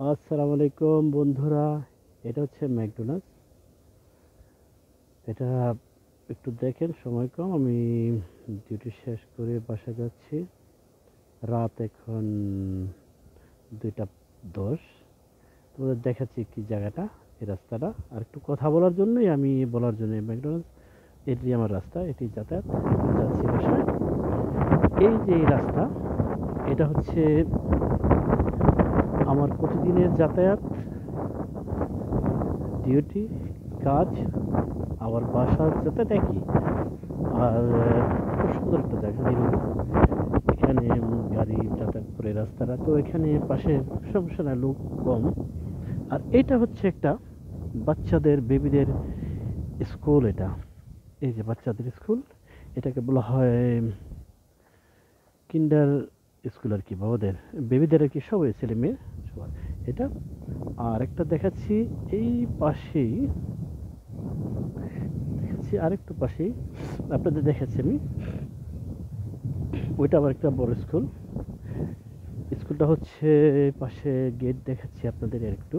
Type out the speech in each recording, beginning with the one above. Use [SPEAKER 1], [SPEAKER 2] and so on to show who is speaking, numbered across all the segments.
[SPEAKER 1] আসসালামু আলাইকুম বন্ধুরা। এটা হচ্ছে ম্যাকডোনাল্ডস। এটা একটু দেখেন, সময় কম। আমি ডিউটি শেষ করে বাসায় যাচ্ছি। রাত এখন 2:10। তোমাদের দেখাচ্ছি কি জায়গাটা, এই রাস্তাটা। আর একটু কথা বলার জন্যই আমি বলার জন্য ম্যাকডোনাল্ডস এটি আমার রাস্তা, এটি যাতায়াত। এখন যাচ্ছি বাসায়। এই যে এই রাস্তা, এটা হচ্ছে আমার প্রতিদিনের যাতায়াত, ডিউটি, কাজ, আবার বাসার যাতায়াত একই। আর খুব সুন্দর একটা জায়গা, নিরিবিলি। এখানে গাড়ি যাতায়াত করে রাস্তাটা, তো এখানে পাশে সমস্যা না, লোক কম। আর এটা হচ্ছে একটা বাচ্চাদের, বেবিদের স্কুল। এটা, এই যে বাচ্চাদের স্কুল, এটাকে বলা হয় কিন্ডার স্কুল আর কি, বাবাদের বেবিদের আর কি, সবাই ছেলে মেয়ে সবার এটা। আর একটা দেখাচ্ছি এই পাশেই, দেখাচ্ছি আরেকটু পাশেই আপনাদের দেখাচ্ছি আমি। ওইটা আবার একটা বড় স্কুল। স্কুলটা হচ্ছে পাশে, গেট দেখাচ্ছি আপনাদের একটু।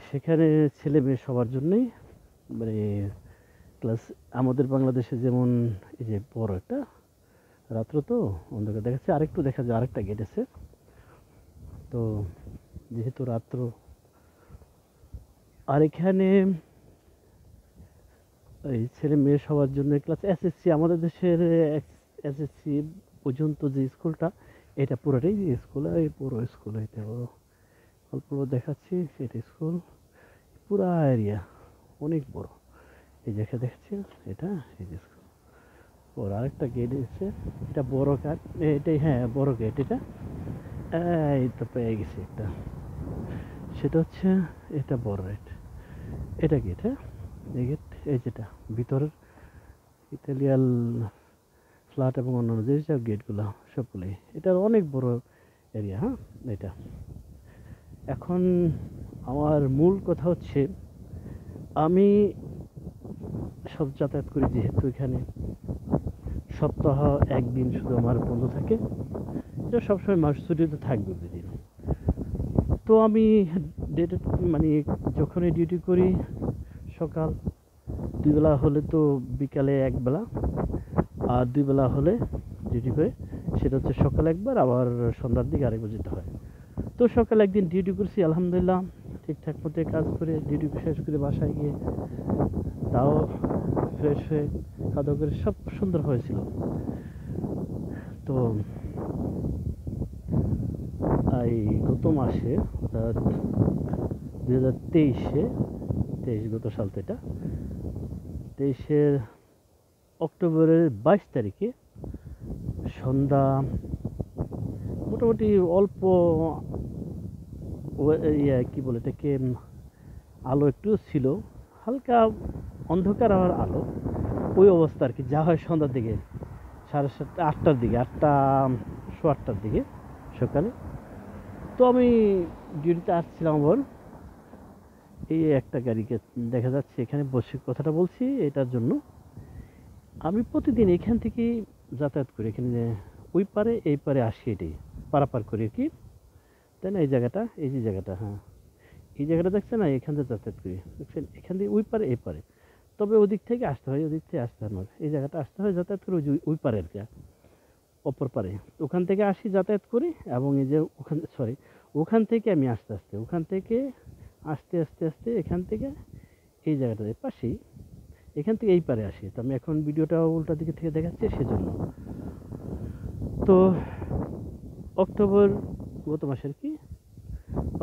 [SPEAKER 1] সেখানে ছেলে মেয়ে সবার জন্যই, মানে ক্লাস, আমাদের বাংলাদেশে যেমন এই যে বড় একটা, রাত্র তো অন্ধকার দেখাচ্ছে, আরেকটু দেখা যায় আরেকটা গেট আছে। তো যেহেতু রাত্র, আর এখানে এই ছেলে মেয়ে সবার জন্য ক্লাস এসএসসি, আমাদের দেশের এসএসসি পর্যন্ত যে স্কুলটা, এটা পুরোটাই স্কুল। এই পুরো স্কুল, এটা অল্প দেখাচ্ছি, এটা স্কুল পুরা এরিয়া অনেক বড়। এই যে দেখছি এটা, এই যে স্কুল। ওর আরেকটা গেট আছে, এটা বড় কাঠ, এটাই, হ্যাঁ বড় গেট এটা। এই তো পেয়ে গেছি একটা, সেটা হচ্ছে এটা বড় গেট, এটা গেট। হ্যাঁ, এই গেট, এই যেটা ভিতরের ইতালিয়ান ফ্ল্যাট এবং অন্যান্য যে সব গেটগুলো সবগুলোই, এটার অনেক বড় এরিয়া। হ্যাঁ, এটা। এখন আমার মূল কথা হচ্ছে, আমি সব যাতায়াত করি, যেহেতু এখানে সপ্তাহ একদিন শুধু আমার বন্ধ থাকে। এটা সবসময় মাস ছুটিতে থাকবে দুদিন। তো আমি ডেটে, মানে যখনই ডিউটি করি, সকাল দুই বেলা হলে তো বিকালে একবেলা, আর দুই বেলা হলে ডিউটি করে, সেটা হচ্ছে সকালে একবার, আবার সন্ধ্যার দিকে আরেকবার যেতে হয়। তো সকালে একদিন ডিউটি করছি, আলহামদুলিল্লাহ ঠিকঠাক মতো কাজ করে ডিউটি শেষ করে বাসায় গিয়ে তাও ফ্রেশ হয়ে খাওয়া করে সব সুন্দর হয়েছিল। তো এই গত মাসে, অর্থাৎ 2023-এ, গত সাল তো এটা, 23-এর অক্টোবরের 22 তারিখে সন্ধ্যা, মোটামুটি অল্প ইয়ে কি বলে এটাকে, আলো একটু ছিল, হালকা অন্ধকার আর আলো, ওই অবস্থা আর কি, যা হয় সন্ধ্যার দিকে, 7:30 8টার দিকে, 8টা সোয়া 8টার দিকে সকালে। তো আমি ডিউটিতে আসছিলাম আবার, এই একটা গাড়িকে দেখা যাচ্ছে এখানে বসে কথাটা বলছি, এটার জন্য আমি প্রতিদিন এখান থেকে যাতায়াত করি, এখানে ওই পারে এই পারে আসি, এটাই পারাপার করি আর কি, তাই না? এই জায়গাটা, এই যে জায়গাটা, হ্যাঁ এই জায়গাটা দেখছেন না, এখান থেকে যাতায়াত করি, দেখছেন এখান থেকে ওই পারে এই পারে। তবে ওদিক থেকে আসতে হয়, ওদিক থেকে আসতে হয় না, এই জায়গাটা আসতে হয় যাতায়াত করে, ওই পারে আর কি, অপর পারে। ওখান থেকে আসি, যাতায়াত করি, এবং এই যে ওখান, সরি, ওখান থেকে আমি আস্তে আস্তে, ওখান থেকে আস্তে আস্তে আস্তে এখান থেকে এই জায়গাটার পাশেই, এখান থেকে এই পারে আসি। তো আমি এখন ভিডিওটা উল্টা দিকে থেকে দেখাচ্ছি সেজন্য। তো অক্টোবর, গত মাসের কি,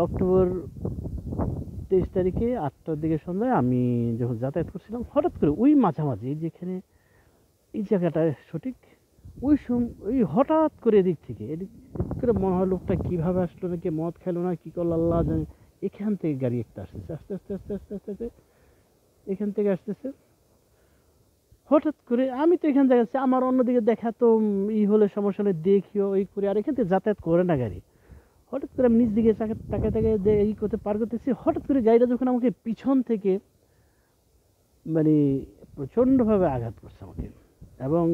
[SPEAKER 1] অক্টোবর 23 তারিখে 8টার দিকে সন্ধ্যায় আমি যখন যাতায়াত করছিলাম, হঠাৎ করে ওই মাঝামাঝি, যেখানে এই জায়গাটা সঠিক, ওই হঠাৎ করে এদিক করে মনে হয় লোকটা কীভাবে আসলো, নাকি মদ খেলো না কি করলো আল্লাহ জানে, এখান থেকে গাড়ি একটা আসতেছে, আস্তে আস্তে আস্তে আস্তে আস্তে আস্তে এখান থেকে আসতেছে। হঠাৎ করে আমি তো এখান থেকে যাচ্ছি, আমার অন্যদিকে দেখা তো হলে সমস্যা হলে দেখিও এই করে, আর এখান থেকে যাতায়াত করে না গাড়ি। হঠাৎ করে আমি নিজ দিকে তাকায় তাকায় এই করতে পার করতেছি, হঠাৎ করে গাড়িটা যখন আমাকে পিছন থেকে, মানে প্রচণ্ডভাবে আঘাত করছে আমাকে, এবং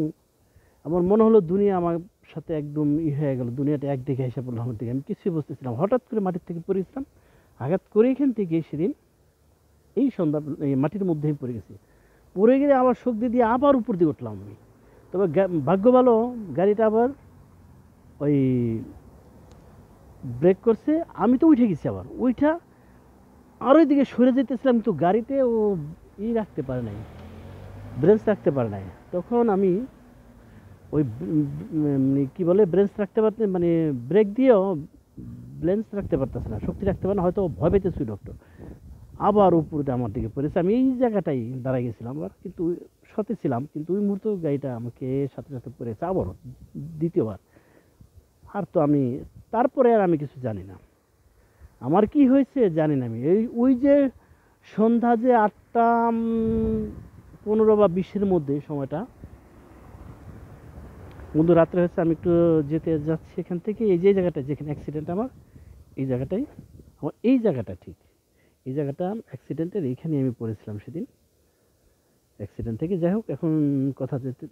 [SPEAKER 1] আমার মনে হলো দুনিয়া আমার সাথে একদম হয়ে গেল, দুনিয়াটা একদিকে এসে পড়লো আমার দিকে, আমি কিছুই বুঝতেছিলাম। হঠাৎ করে মাটির থেকে পড়েছিলাম, আঘাত করে এখান থেকে সেদিন এই সন্ধ্যা এই মাটির মধ্যেই পড়ে গেছি। পড়ে গেলে আবার শক্তি দিয়ে আবার উপর দিয়ে উঠলাম আমি। তবে ভাগ্য ভালো, গাড়িটা আবার ওই ব্রেক করছে, আমি তো উঠে গেছি। আবার ওইটা আর ওই দিকে সরে যেতেছিলাম, কিন্তু গাড়িতে ও রাখতে পারে নাই, ব্রেঞ্চ রাখতে পারে নাই। তখন আমি ওই কি বলে ব্রেঞ্চ রাখতে পারতে, মানে ব্রেক দিয়েও ব্লেন্স রাখতে পারতেছে না, শক্তি রাখতে পারে না, হয়তো ভয় পেতেছি ডক্টর। আবার উপর দিয়ে আমার দিকে পড়েছে, আমি এই জায়গাটাই দাঁড়াই গেছিলাম আবার, কিন্তু সতে ছিলাম, কিন্তু ওই মুহূর্তে গাড়িটা আমাকে সাথে সাথে পড়েছে আবারও দ্বিতীয়বার। আর তো আমি তারপরে আর আমি কিছু জানি না, আমার কি হয়েছে জানি না আমি। এই ওই যে সন্ধ্যা যে 8টা 15 বা 20-এর মধ্যে সময়টা, বন্ধু রাত্রে হচ্ছে, আমি একটু যেতে যাচ্ছি এখান থেকে, এই যে জায়গাটা যেখানে অ্যাক্সিডেন্ট আমার, এই জায়গাটাই আমার, এই জায়গাটা ঠিক এই জায়গাটা অ্যাক্সিডেন্টের এইখানে আমি পড়েছিলাম সেদিন অ্যাক্সিডেন্ট থেকে। যাই হোক, এখন কথা যেতে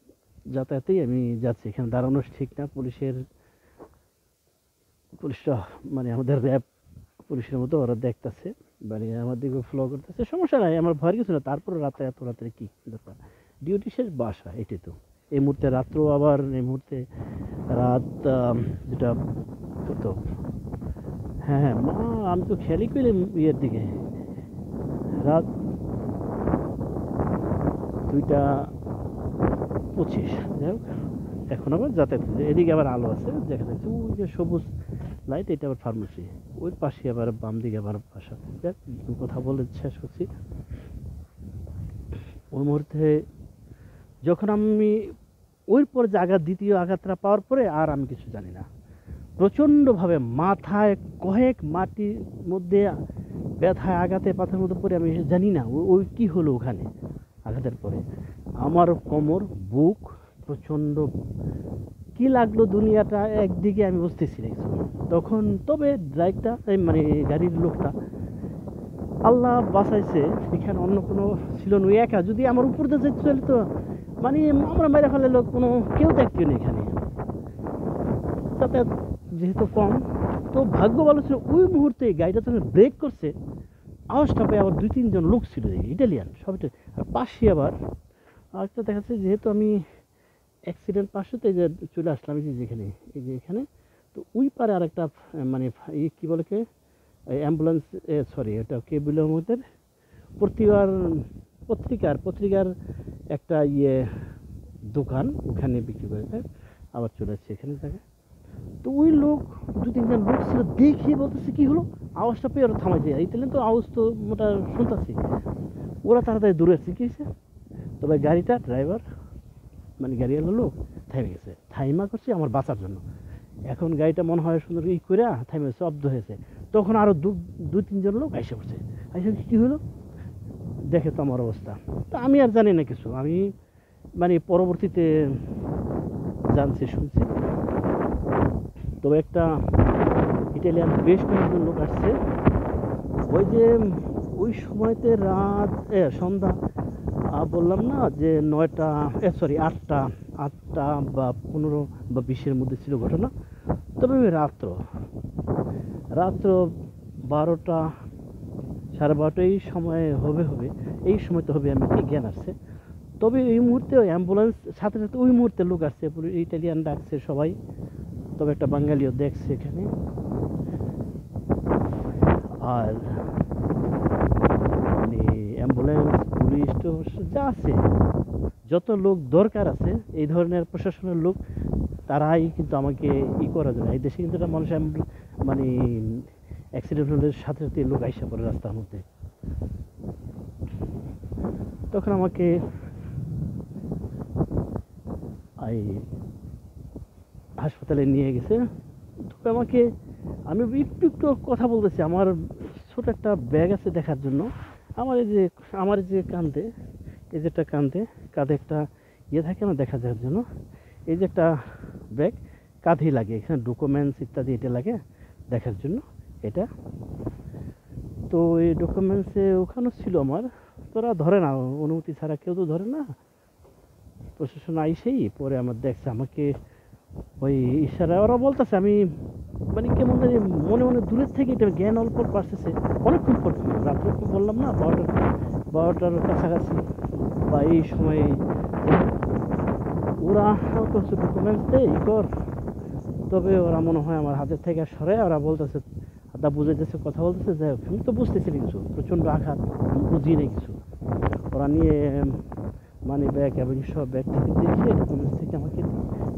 [SPEAKER 1] যাতায়াতেই আমি যাচ্ছি, এখানে দাঁড়ানো ঠিক না। পুলিশরা মানে আমাদের র্যাব পুলিশের মতো ওরা দেখতেছে, মানে আমার দিকে ফলো করতেছে, সমস্যা নাই, আমার ভয়ের কিছু না। তারপরে রাতে এত রাত্রে কি ব্যাপার, ডিউটি শেষ বাসা, এটাই তো। এই মুহূর্তে রাত্র, আবার এই মুহূর্তে রাত যেটা কত, হ্যাঁ হ্যাঁ মা, আমি তো খেয়ালই করি ইয়ের দিকে, রাত 2টা 25। যাই হোক, এখন আবার যাতায়াত করছে, এদিকে আবার আলো আছে দেখা যাচ্ছে, ওই যে সবুজ লাইট, এটা আবার ফার্মেসি, ওই পাশে আবার বাম দিকে আবার বাসা। দেখ, কথা বলে শেষ করছি। ওই মুহূর্তে যখন আমি ওই পর যে আঘাত, দ্বিতীয় আঘাতটা পাওয়ার পরে আর আমি কিছু জানি না, প্রচণ্ডভাবে মাথায় কয়েক মাটির মধ্যে ব্যথায় আঘাতে পাথরের মধ্যে পড়ে, আমি জানি না ওই কী হলো ওখানে আঘাতের পরে। আমার কোমর, বুক প্রচণ্ড কি লাগলো, দুনিয়াটা একদিকে আমি বুঝতেছি না কিছু তখন। তবে ড্রাইভটা, মানে গাড়ির লোকটা আল্লাহ বাঁচাইছে, এখানে অন্য কোনো ছিল না, একা। যদি আমার উপর দিয়ে যেতে চলে তো মানে আমরা মেরে ফেলে, লোক কোনো কেউ দেখতেও নেই এখানে, তাতে যেহেতু কম। তো ভাগ্য ভালো ছিল, ওই মুহূর্তে গাড়িটা যখন ব্রেক করছে, আওয়াজটা পেয়ে আবার 2-3 জন লোক ছিল ইটালিয়ান সবটা। আর পাশে আবার আরেকটা দেখাচ্ছে, যেহেতু আমি অ্যাক্সিডেন্ট পাশে যে চলে আসলাম, এই যে যেখানে, এই যে এখানে, তো ওই পারে আরেকটা মানে এই কী বলে কে, অ্যাম্বুলেন্স, সরি এটা কেবিলের মধ্যে পত্রিকার একটা দোকান, ওখানে বিক্রি করে দেয়। আবার চলে আসছে এখানে জায়গায়। তো ওই লোক 2-3 জন লোক ছিল, দেখে বলতেছে কী হলো, আওয়াজটা পেয়ে ওরা থামাইছে। ইতালিয়ান তো আওয়াজ তো মোটা শুনতেছি, ওরা তাড়াতাড়ি দূরে আসছে। কী হয়েছে, তবে গাড়িটা ড্রাইভার মানে গাড়িওয়ালা লোক থেমে গেছে, থাইমা করছে আমার বাঁচার জন্য। এখন গাড়িটা মনে হয় সুন্দর করে থামে শব্দ হয়েছে, তখন আরও 2-3 জন লোক আইসে পড়ছে। আইসে কী হলো দেখে তো আমার অবস্থা, তো আমি আর জানি না কিছু। আমি মানে পরবর্তীতে জানছি, শুনছি। তবে একটা ইটালিয়ান বেশ কয়েকজন লোক আসছে, ওই যে ওই সময়তে রাত সন্ধ্যা, বললাম না যে 9টা, সরি 8টা বা 15 বা 20-এর মধ্যে ছিল ঘটনা। তবে আমি রাত্র 12টা 12:30 এই সময় হবে, এই সময় তো হবে, আমি কি জ্ঞান আসছে। তবে এই মুহূর্তে ওই অ্যাম্বুলেন্স সাথে সাথে ওই মুহূর্তে লোক আসছে, ইটালিয়ান ডাকছে সবাই, তবে একটা বাঙালিও দেখছে এখানে। আর মানে অ্যাম্বুলেন্স, পুলিশ তো যা আছে, যত লোক দরকার আছে এই ধরনের প্রশাসনের লোক, তারাই কিন্তু আমাকে করার জন্য, এই দেশে কিন্তু একটা মানুষ মানে অ্যাক্সিডেন্ট হলে সাথে সাথে লোক আইসা পড়ে রাস্তার মধ্যে। তখন আমাকে এই হাসপাতালে নিয়ে গেছে। তবে আমাকে, আমি একটু একটু কথা বলতেছি, আমার ছোট একটা ব্যাগ আছে দেখার জন্য। আমার যে কাঁধে, এই যে একটা কাঁধে একটা থাকে না দেখা যাওয়ার জন্য, এই যে একটা ব্যাগ কাঁধেই লাগে, এখানে ডকুমেন্টস ইত্যাদি এটা লাগে দেখার জন্য এটা। তো এই ডকুমেন্টসে ওখানেও ছিল আমার, তোরা ধরে না, অনুমতি ছাড়া কেউ তো ধরে না। প্রশাসন আইসেই পরে আমার দেখছে, আমাকে ওই ইশারা ওরা বলতেছে, আমি মানে কেমন জানি মনে মনে দূরের থেকে এটা জ্ঞান অল্প অল্প আসতেছে। অনেকক্ষণ পর রাত্রে তো বললাম না, 12টার কাছাকাছি বা এই সময়ে ওরা আমাকে হচ্ছে ডকুমেন্টস দেয় ই কর, তবে ওরা মনে হয় আমার হাতের থেকে সরে ওরা বলতেছে, আদা বুঝাইতেছে, কথা বলতেছে, যাই হোক আমি তো বুঝতেছি না কিছু, প্রচণ্ড আঘাত, আমি বুঝি না কিছু। ওরা নিয়ে মানি ব্যাগ এবং সব ব্যাগ থেকে দেখে ডকুমেন্টস থেকে আমাকে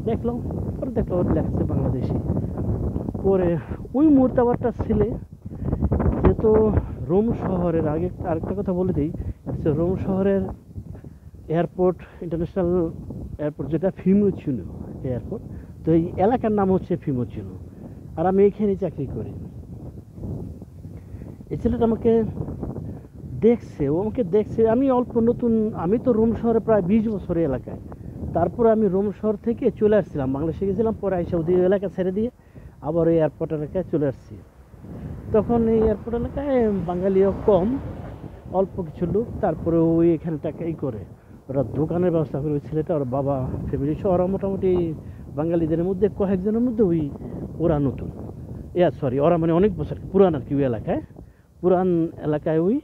[SPEAKER 1] দেখলাম। পরে দেখলাম ওর লেখা আছে বাংলাদেশি। পরে ওই মুহূর্তে আবার একটা ছেলে, যেহেতু রোম শহরের আগে আরেকটা কথা বলে দিই, হচ্ছে রোম শহরের এয়ারপোর্ট, ইন্টারন্যাশনাল এয়ারপোর্ট যেটা ফিউমোচিনো এয়ারপোর্ট, তো এই এলাকার নাম হচ্ছে ফিউমোচিনো। আর আমি এখানেই চাকরি করি। এই ছেলেটা আমাকে দেখছে, ও আমাকে দেখছে, আমি অল্প নতুন, আমি তো রোম শহরে প্রায় 20 বছর এলাকায়। তারপরে আমি রোম শহর থেকে চলে আসছিলাম, বাংলাদেশে গেছিলাম, পরে আইসা ওদের এলাকা ছেড়ে দিয়ে আবার ওই এয়ারপোর্ট এলাকায় চলে আসছি। তখন এই এয়ারপোর্ট এলাকায় বাঙালিও কম, অল্প কিছু লোক। তারপরে ওই এখানে টাকাই করে, ওরা দোকানের ব্যবস্থা করে। ওই ছেলেটা, ওর বাবা, ফ্যামিলি সহ ওরা মোটামুটি বাঙালিদের মধ্যে কয়েকজনের মধ্যে ওই ওরা নতুন, সরি ওরা মানে অনেক বছর পুরান আর কি ওই এলাকায়, পুরান এলাকায় ওই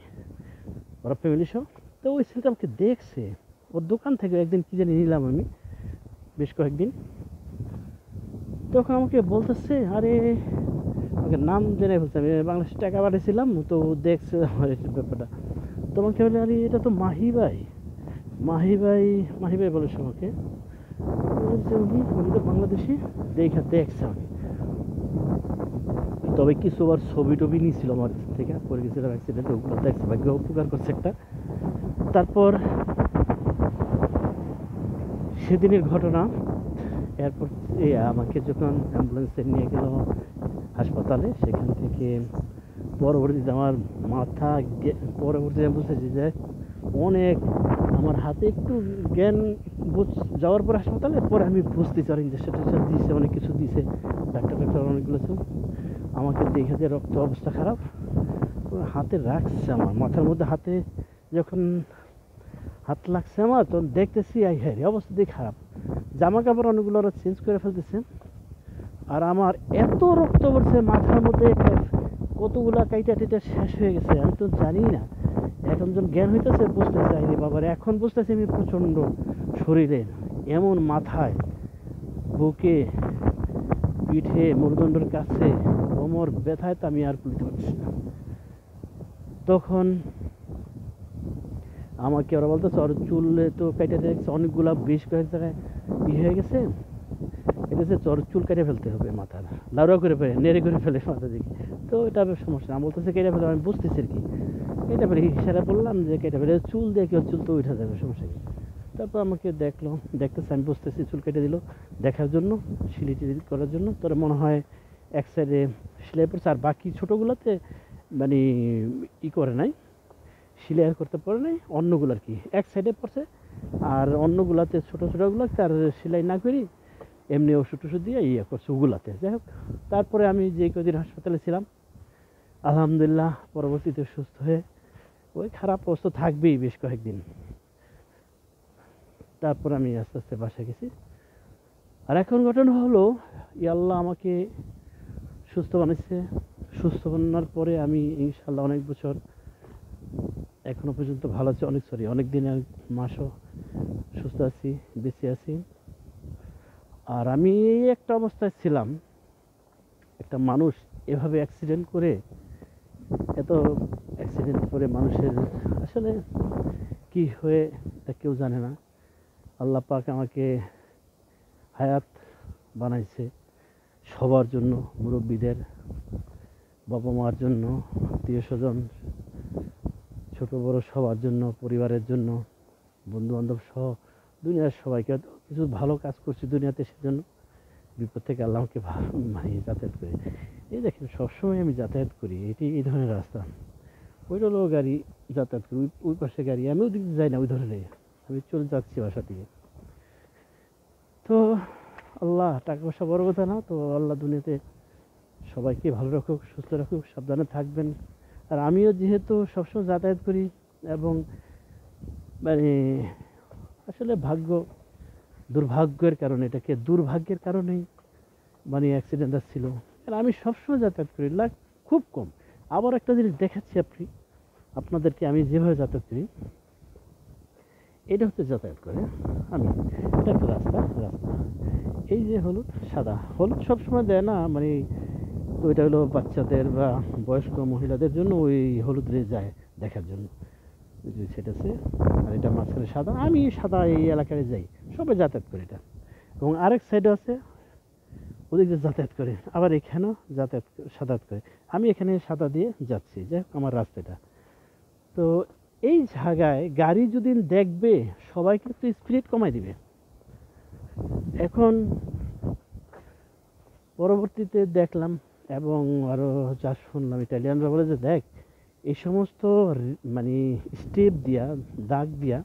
[SPEAKER 1] ওরা ফ্যামিলি সহ। তো ওই ছেলেটা আমাকে দেখছে, ওর দোকান থেকে একদিন কী জানি নিলাম আমি, বেশ কয়েকদিন। তখন আমাকে বলতেছে, আরে আমাকে নাম জেনে ফেলছে, আমি বাংলাদেশে টাকা পাঠিয়েছিলাম, তো ও দেখছে আমার এই ব্যাপারটা। তোমাকে বলে, আরে এটা তো মাহি ভাই, মাহি ভাই, মাহি ভাই বলেছে আমাকে। বলছে উনি তো বাংলাদেশি, দেখছে আমি। তবে কিছু আবার ছবি টবি নিয়েছিল আমার থেকে, পরে গেছিলাম অ্যাক্সিডেন্ট, ওগুলো দেখছে, ভাগ্য উপকার করছে একটা। তারপর সেদিনের ঘটনা, এরপর আমাকে যখন অ্যাম্বুলেন্সে নিয়ে গেল হাসপাতালে, সেখান থেকে পরবর্তীতে আমার মাথা, পরবর্তীতে বুঝতেছি যে অনেক, আমার হাতে একটু জ্ঞান যাওয়ার পর হাসপাতালে, পরে আমি বুঝতেছি আর ইঞ্জেকশন টিনজেকশন দিয়েছে, অনেক কিছু দিয়েছে, ডাক্তার অনেকগুলো ছিল। আমাকে দেখে যে রক্ত অবস্থা খারাপ, হাতে রাখছে, আমার মাথার মধ্যে হাতে যখন হাত লাগছে আমার, তখন দেখতেছি আই হ্যাঁ অবস্থা দিয়ে খারাপ। জামা কাপড় অনেকগুলো ওরা চেঞ্জ করে ফেলতেছে। আর আমার এত রক্ত পড়ছে মাথার মধ্যে, কতগুলা কাইটা টিটা শেষ হয়ে গেছে, আমি তো জানি না। এখন যখন জ্ঞান হইতেছে বুঝতেছে, আইরে বাবার, এখন বুঝতেছি আমি প্রচণ্ড শরীরে, এমন মাথায়, বুকে, পিঠে, মেরুদণ্ডের কাছে, কোমর ব্যথায় তো আমি আর বলতে পারছি না। তখন আমাকে ওরা বলতেছে, ওর চুলে তো কেটে দেখছে অনেকগুলা, বেশ কয়েক জায়গায় হয়ে গেছে, এটা হচ্ছে ওর চুল কেটে ফেলতে হবে, মাথার লাউড়া করে ফেলে, নেড়ে করে ফেলে মাথা দিকে। তো এটা সমস্যা না, বলতেছে কেটে ফেলে, আমি বুঝতেছি আর কি, কেটে ফেলে ইশারা বললাম যে কেটে ফেলে, চুল দিয়ে কি চুল তো উঠে যাবে, সমস্যা কি। তারপর আমাকে দেখতেছে, আমি বুঝতেছি, চুল কেটে দিল দেখার জন্য, সিলি টিলি করার জন্য। তোর মনে হয় এক সাইডে সেলাই পড়ছে, আর বাকি ছোটোগুলোতে মানে করে নাই, সেলাই করতে পারে নাই, অন্যগুলো আর কি এক সাইডে পড়ছে, আর অন্যগুলাতে ছোটো ছোটোগুলো তার সেলাই না করি এমনি ওষুধ টষুধ দিয়ে করছে ওগুলাতে। যাই হোক, তারপরে আমি যে কদিন হাসপাতালে ছিলাম, আলহামদুলিল্লাহ পরবর্তীতে সুস্থ হয়ে, ওই খারাপ অবস্থা থাকবেই বেশ কয়েকদিন। তারপর আমি আস্তে আস্তে বাসায় গেছি। আর এখন ঘটনা হলো, আল্লাহ আমাকে সুস্থ বানাইছে। সুস্থ বানানোর পরে আমি ইনশাল্লাহ অনেক বছর এখনো পর্যন্ত ভালো আছি, অনেক দিন, মাসও সুস্থ আছি, বেঁচে আছি। আর আমি এই একটা অবস্থায় ছিলাম, একটা মানুষ এভাবে অ্যাক্সিডেন্ট করে, এত অ্যাক্সিডেন্ট করে মানুষের আসলে কি হয়ে তা কেউ জানে না। আল্লাহ পাক আমাকে হায়াত বানাইছে সবার জন্য, মুরব্বীদের, বাবা মার জন্য, আত্মীয় স্বজন, ছোট বড় সবার জন্য, পরিবারের জন্য, বন্ধু বান্ধব সহ দুনিয়ার সবাইকে। কিছু ভালো কাজ করছি দুনিয়াতে, সেজন্য বিপদ থেকে আল্লাহ আমাকে মানে যাতায়াত করি। এই দেখেন, সবসময় আমি যাতায়াত করি, এটি এই ধরনের রাস্তা, ওইটা হলো গাড়ি যাতায়াত করি, ওই পাশে গাড়ি, আমি ওদিকে যাই না, ওই ধরনের আমি চলে যাচ্ছি বাসা থেকে। তো আল্লাহ, টাকা পয়সা বড় কথা না, তো আল্লাহ দুনিয়াতে সবাইকে ভালো রাখুক, সুস্থ রাখুক, সাবধানে থাকবেন। আর আমিও যেহেতু সবসময় যাতায়াত করি, এবং মানে আসলে ভাগ্য দুর্ভাগ্যের কারণে, এটাকে দুর্ভাগ্যের কারণেই মানে অ্যাক্সিডেন্টটা ছিল। আর আমি সবসময় যাতায়াত করি, লাখ খুব কম। আবার একটা জিনিস দেখাচ্ছি আপনাদেরকে, আমি যেভাবে যাতায়াত করি, এটা হচ্ছে যাতায়াত করে আমি, এটা একটা রাস্তা। এই যে হলুদ সাদা, হলুদ সবসময় দেয় না, মানে তো এটা হলো বাচ্চাদের বা বয়স্ক মহিলাদের জন্য, ওই হলুদ রে যায় দেখার জন্য, সেটা আছে। আর এটা মাঝখানে সাদা, আমি সাদা এই এলাকায় যাই, সবাই যাতায়াত করে এটা। এবং আরেক সাইডে আছে, ওদিক দিয়ে যাতায়াত করে, আবার এখানেও যাতায়াত করে। আমি এখানে সাদা দিয়ে যাচ্ছি, যাই হোক আমার রাস্তাটা। তো এই জায়গায় গাড়ি যদি দেখবে, সবাই কিন্তু স্পিড কমাই দিবে। এখন পরবর্তীতে দেখলাম এবং আরও যা শুনলাম, ইটালিয়ানরা বলে যে দেখ, এই সমস্ত মানে স্টেপ দিয়া, দাগ দিয়া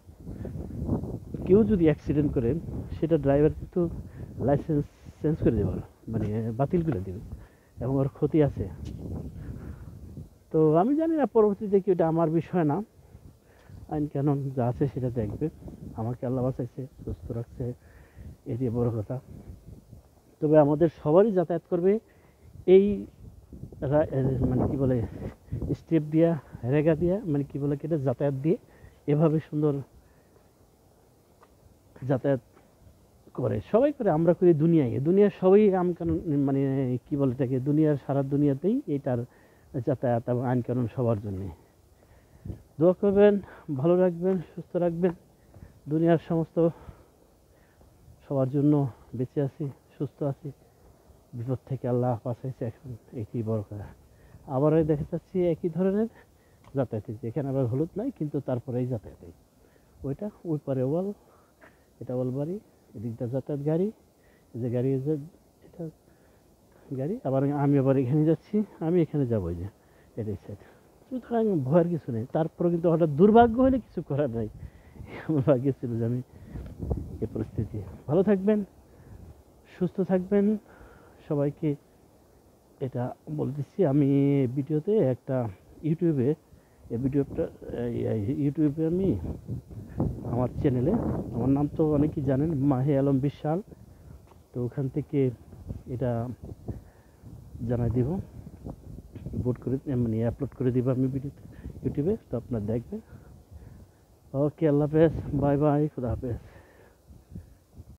[SPEAKER 1] কেউ যদি অ্যাক্সিডেন্ট করে, সেটা ড্রাইভার কিন্তু লাইসেন্স চেঞ্জ করে দেবে, মানে বাতিল করে দেবে, এবং ওর ক্ষতি আছে। তো আমি জানি না পরবর্তীতে কি, ওটা আমার বিষয় না, আইন কানুন যা আছে সেটা দেখবে। আমাকে আল্লাহ বাঁচাইছে, সুস্থ রাখছে, এটি বড় কথা। তবে আমাদের সবারই যাতায়াত করবে এই মানে কি বলে, স্টেপ দিয়া, রেগা দিয়া, মানে কি বলে, কেটে যাতায়াত দিয়ে, এভাবে সুন্দর যাতায়াত করে, সবাই করে, আমরা করি দুনিয়ার সবাই কানুন, মানে কি বলে এটাকে, সারা দুনিয়াতেই এটার যাতায়াত এবং আইন কানুন সবার জন্যে। দোয়া করবেন, ভালো রাখবেন, সুস্থ রাখবেন। দুনিয়ার সমস্ত সবার জন্য বেঁচে আছি, সুস্থ আছি, বিপদ থেকে আল্লাহ বাঁচাইছে, এখন এটি বড় কথা। আবার দেখা যাচ্ছি একই ধরনের যাতায়াত, এখানে আবার হলুদ নাই, কিন্তু তারপরে এই যাতায়াত, ওইটা ওই পারে ওয়াল, এটা ওয়ালবাড়ি, এদিকটা যাতায়াত গাড়ি, এই যে গাড়ি, এটা গাড়ি, আবার আমি আবার এখানে যাচ্ছি, আমি এখানে যাবো, যে এটাই সাইড। সুতরাং ভয়ের কিছু নেই। তারপরে কিন্তু হঠাৎ দুর্ভাগ্য হলে কিছু করার নাই, আমার ভাগ্য ছিল যে আমি এই পরিস্থিতি। ভালো থাকবেন, সুস্থ থাকবেন, সবাইকে এটা বলতেছি। আমি ভিডিওতে একটা ইউটিউবে, এই ইউটিউবে আমি আমার চ্যানেলে, আমার নাম তো অনেকেই জানেন, মাহে আলম বিশাল, তো ওখান থেকে এটা জানাই দিব, মানে আপলোড করে দিব আমি ভিডিওতে, ইউটিউবে, তো আপনারা দেখবেন। ওকে, আল্লাহ হাফেজ, বাই বাই, খুদা হাফেজ।